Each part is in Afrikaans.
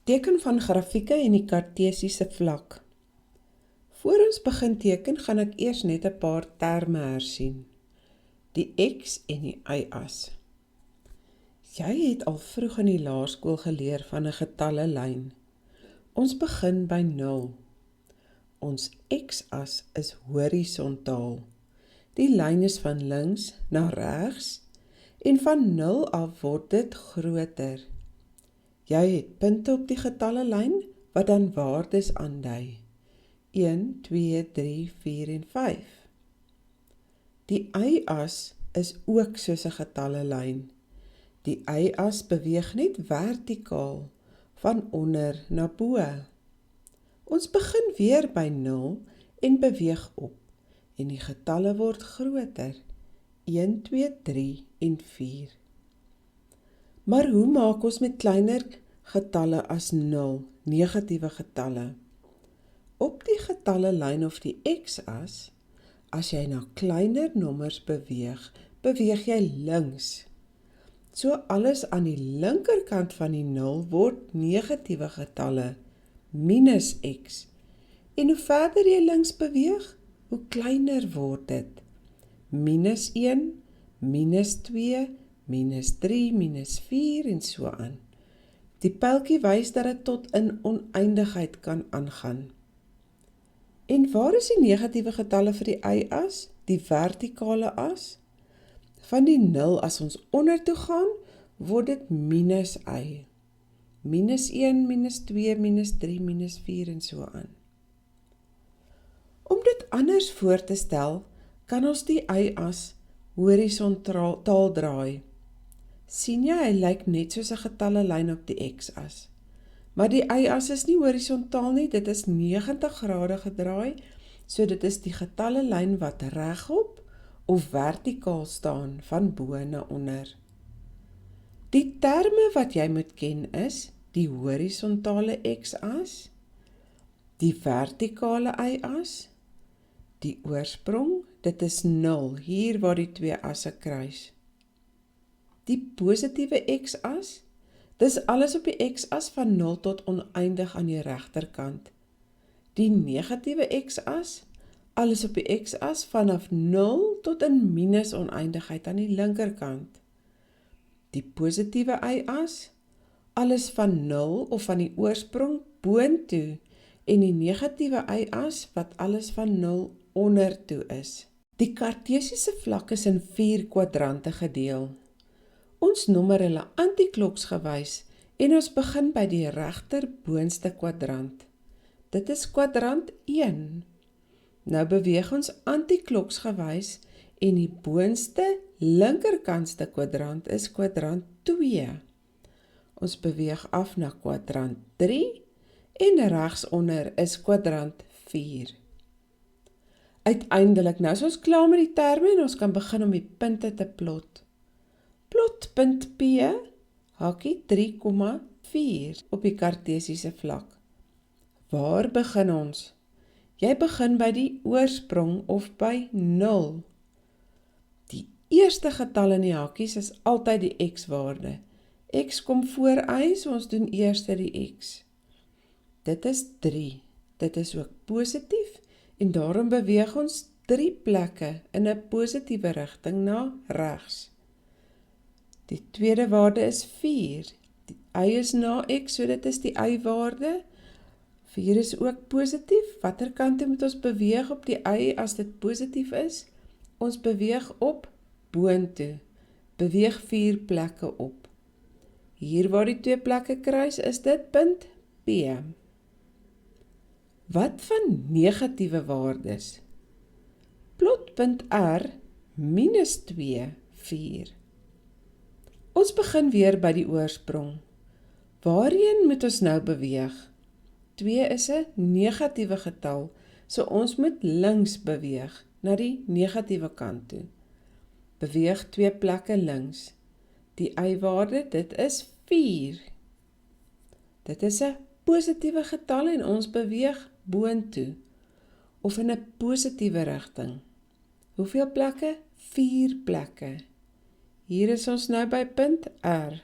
Teken van grafieke en die kartesiese vlak. Voor ons begin teken, gaan ek eers net 'n paar terme hersien. Die X en die Y-as. Jy het al vroeg in die laerskool geleer van 'n getallelyn. Ons begin by 0. Ons X-as is horisontaal. Die lyn is van links na regs en van 0 af word dit groter. Jy het punte op die getallelyn wat dan waardes aandui. 1, 2, 3, 4 en 5. Die Y-as is ook soos 'n getallelyn. Die Y-as beweeg net vertikaal van onder na bo. Ons begin weer by 0 en beweeg op en die getalle word groter. 1, 2, 3 en 4. Maar hoe maak ons met kleiner getalle as 0, negatiewe getalle? Op die getallelyn of die X-as, as jy na kleiner nommers beweeg, beweeg jy links. So alles aan die linkerkant van die 0 word negatiewe getalle, minus X. En hoe verder jy links beweeg, hoe kleiner word dit. Minus 1, minus 2, minus 3, minus 4 en so aan. Die pyltjie wys dat dit tot in oneindigheid kan aangaan. En waar is die negatiewe getalle vir die Y-as, die vertikale as? Van die 0 as ons onder toe gaan, word dit minus Y. Minus 1, minus 2, minus 3, minus 4 en so aan. Om dit anders voor te stel, kan ons die Y-as horisontaal draai. Sien jy, hy lyk net soos 'n getallelyn op die X-as. Maar die Y-as is nie horisontaal nie, dit is 90 grade gedraai, so dit is die getallelyn wat regop of vertikaal staan van bo na onder. Die terme wat jy moet ken is die horisontale X-as, die vertikale Y-as, die oorsprong, dit is 0, hier waar die twee asse kruis. Die positiewe X-as, dis alles op die X-as van 0 tot oneindig aan die regterkant. Die negatiewe X-as, alles op die X-as vanaf 0 tot in minus oneindigheid aan die linkerkant. Die positiewe Y-as, alles van 0 of van die oorsprong boontoe en die negatiewe Y-as wat alles van 0 ondertoe is. Die kartesiese vlak is in 4 kwadrante gedeel. Ons nommer hulle antikloksgewys en ons begin by die regter boonste kwadrant. Dit is kwadrant 1. Nou beweeg ons antikloksgewys en die boonste linkerkantste kwadrant is kwadrant 2. Ons beweeg af na kwadrant 3 en regsonder is kwadrant 4. Uiteindelik, nou is ons klaar met die terme en ons kan begin om die punte te plot. Plot punt P, hakkie 3,4 op die kartesiese vlak. Waar begin ons? Jy begin by die oorsprong of by 0. Die eerste getal in die hakkies is altyd die X-waarde. X kom voor Y, so ons doen eers die X. Dit is 3. Dit is ook positief en daarom beweeg ons 3 plekke in 'n positiewe rigting na regs. Die tweede waarde is 4. Die Y is na X, so dit is die Y-waarde. 4 is ook positief. Watter kant moet ons beweeg op die Y as dit positief is? Ons beweeg op boontoe. Beweeg 4 plekke op. Hier waar die 2 plekke kruis, is dit punt P. Wat van negatiewe waardes? Plot punt R minus 2, 4. Ons begin weer by die oorsprong. Waarheen moet ons nou beweeg? 2 is 'n negatiewe getal, so ons moet links beweeg, na die negatiewe kant toe. Beweeg 2 plekke links. Die Y-waarde, dit is 4. Dit is 'n positiewe getal en ons beweeg boontoe, of in 'n positiewe rigting. Hoeveel plekke? 4 plekke. Hier is ons nou by punt R.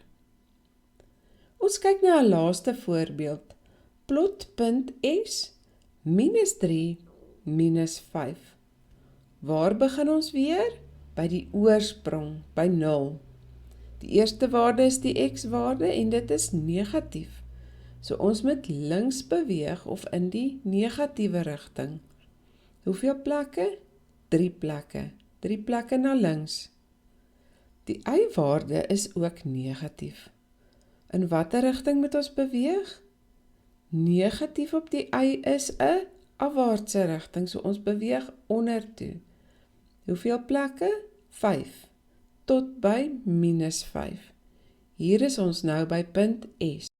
Ons kyk na 'n laaste voorbeeld. Plot punt S, -3, -5. Waar begin ons weer? By die oorsprong, by 0. Die eerste waarde is die x-waarde en dit is negatief. So ons moet links beweeg of in die negatiewe rigting. Hoeveel plekke? 3 plekke. 3 plekke na links. Die y-waarde is ook negatief. In watter rigting moet ons beweeg? Negatief op die y is 'n afwaartse rigting, so ons beweeg ondertoe. Hoeveel plekke? 5. Tot by -5. Hier is ons nou by punt S.